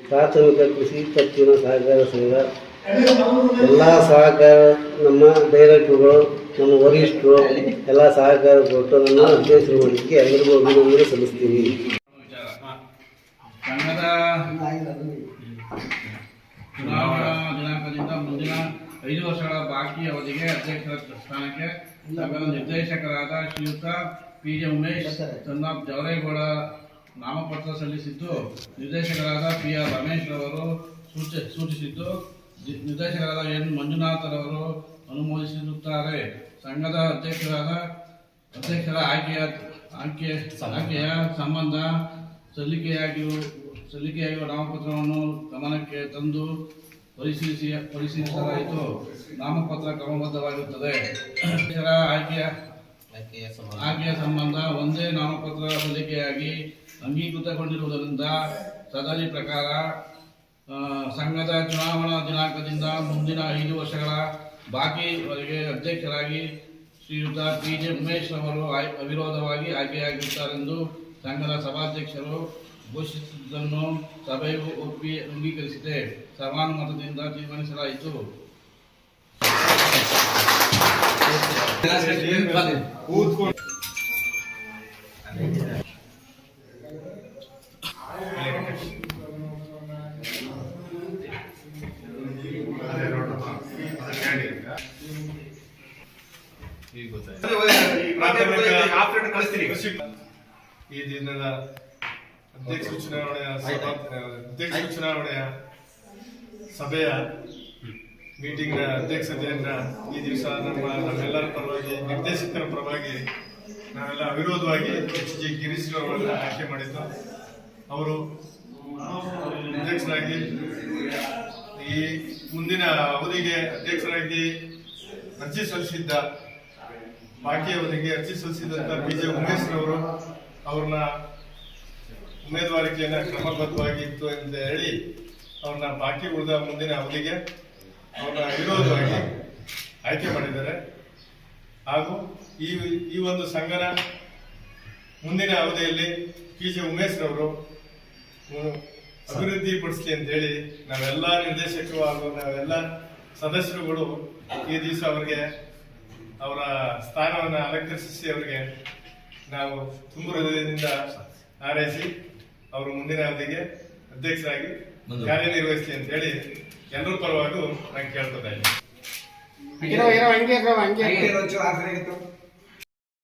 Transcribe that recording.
ಪ್ರಾಥಮಿಕ ಕೃಷಿ ಪತ್ತಿನ ಸಹಕಾರ ಸಂಘ ಎಲ್ಲ ಸಹಕಾರ ನಮ್ಮ ಡೈರೆಕ್ಟರ್ಗಳು ನಮ್ಮ ವರಿಷ್ಠರು ಎಲ್ಲ ಸಹಕಾರ ಕೊಟ್ಟು ನಮ್ಮ ಅಧ್ಯಕ್ಷರು ಮಾಡಲಿಕ್ಕೆ ಎಲ್ಲರಿಗೂ ಅಭಿನಂದನೆ ಸಲ್ಲಿಸ್ತೀವಿ. ಸಂಘದ ಚುನಾವಣಾ ದಿನಾಂಕದಿಂದ ಮುಂದಿನ 5 ವರ್ಷಗಳ ಬಾಕಿ ಅವಧಿಗೆ ಅಧ್ಯಕ್ಷರ ಸ್ಥಾನಕ್ಕೆ ಸಂಘದ ನಿರ್ದೇಶಕರಾದ ಶ್ರೀಯುತ PJ ಉಮೇಶ್ ಚಂದಾಪ್ ಜವರೇಗೌಡ ನಾಮಪತ್ರ ಸಲ್ಲಿಸಿದ್ದು, ನಿರ್ದೇಶಕರಾದ PR ರಮೇಶ್ ರವರು ಸೂಚಿಸಿದ್ದು, ನಿರ್ದೇಶಕರಾದ N ಮಂಜುನಾಥ್ ರವರು ಅನುಮೋದಿಸಿರುತ್ತಾರೆ. ಸಂಘದ ಅಧ್ಯಕ್ಷರ ಆಯ್ಕೆಯ ಸಂಬಂಧ ಸಲ್ಲಿಕೆಯಾಗಿರುವ ನಾಮಪತ್ರವನ್ನು ಗಮನಕ್ಕೆ ತಂದು ಪರಿಶೀಲಿಸಲಾಯಿತು. ನಾಮಪತ್ರ ಕ್ರಮಬದ್ಧವಾಗಿರುತ್ತದೆ. ಅಧ್ಯಕ್ಷರ ಆಯ್ಕೆಯ ಸಂಬಂಧ ಒಂದೇ ನಾಮಪತ್ರ ಸಲ್ಲಿಕೆಯಾಗಿ ಅಂಗೀಕೃತಗೊಂಡಿರುವುದರಿಂದ ಸದರಿ ಪ್ರಕಾರ ಸಂಘದ ಚುನಾವಣಾ ದಿನಾಂಕದಿಂದ ಮುಂದಿನ 5 ವರ್ಷಗಳ ಬಾಕಿವರೆಗೆ ಅಧ್ಯಕ್ಷರಾಗಿ ಶ್ರೀಯುತ PJ ಉಮೇಶ್ ಅವರು ಅವಿರೋಧವಾಗಿ ಆಯ್ಕೆಯಾಗಿರುತ್ತಾರೆಂದು ಸಂಘದ ಸಭಾಧ್ಯಕ್ಷರು ಘೋಷಿಸಿದ್ದನ್ನು ಸಭೆಯು ಅಂಗೀಕರಿಸಿದೆ. ಸರ್ವಾನುಮತದಿಂದ ತೀರ್ಮಾನಿಸಲಾಯಿತು. ಈ ದಿನದ ಅಧ್ಯಕ್ಷ ಚುನಾವಣೆಯ ಸಭೆಯ ಮೀಟಿಂಗ್ ಅಧ್ಯಕ್ಷತೆಯನ್ನ ಈ ದಿವಸ ನಮ್ಮೆಲ್ಲರ ಪರವಾಗಿ ನಿರ್ದೇಶಕರ ಪರವಾಗಿ ನಾವೆಲ್ಲ ಅವಿರೋಧವಾಗಿ HG ಗಿರೀಶ್ ಅವರನ್ನು ಆಯ್ಕೆ ಮಾಡಿದ್ದು. ಅವರು ಅಧ್ಯಕ್ಷರಾಗಿ ಈ ಮುಂದಿನ ಅವಧಿಗೆ ಅಧ್ಯಕ್ಷರಾಗಿ ಅರ್ಜಿ ಸಲ್ಲಿಸಿದ್ದ ಬಾಕಿ ಅವಧಿಗೆ ಅರ್ಜಿ ಸಲ್ಲಿಸಿದಂತ PJ ಉಮೇಶ್ ರವರು ಅವ್ರನ್ನ ಉಮೇದುವಾರಿಕೆಯನ್ನ ಕ್ರಮಬದ್ಧವಾಗಿತ್ತು ಎಂದು ಹೇಳಿ ಅವ್ರನ್ನ ಬಾಕಿ ಉಳಿದ ಮುಂದಿನ ಅವಧಿಗೆ ಅವ್ರನ್ನ ವಿರೋಧವಾಗಿ ಆಯ್ಕೆ ಮಾಡಿದ್ದಾರೆ. ಹಾಗೂ ಈ ಒಂದು ಸಂಘನ ಮುಂದಿನ ಅವಧಿಯಲ್ಲಿ PJ ಉಮೇಶ್ ರವರು ಅಭಿವೃದ್ಧಿ ಪಡಿಸಲಿ ಅಂತ ಹೇಳಿ ನಾವೆಲ್ಲ ನಿರ್ದೇಶಕರು ಹಾಗೂ ನಾವೆಲ್ಲ ಸದಸ್ಯರುಗಳು ಈ ದಿವಸ ಅವರಿಗೆ ಅವರ ಸ್ಥಾನವನ್ನು ಅಲಂಕರಿಸಿ ಅವರಿಗೆ ನಾವು ತುಂಬ ಹೃದಯದಿಂದ ಹಾರೈಸಿ ಅವರು ಮುಂದಿನ ಅವಧಿಗೆ ಅಧ್ಯಕ್ಷರಾಗಿ ಕಾರ್ಯನಿರ್ವಹಿಸಲಿ ಅಂತ ಹೇಳಿ ಎಲ್ಲರ ಪರವಾಗೂ ನಾನು ಕೇಳ್ಕೊತಾ ಇದ್ದೀನಿ.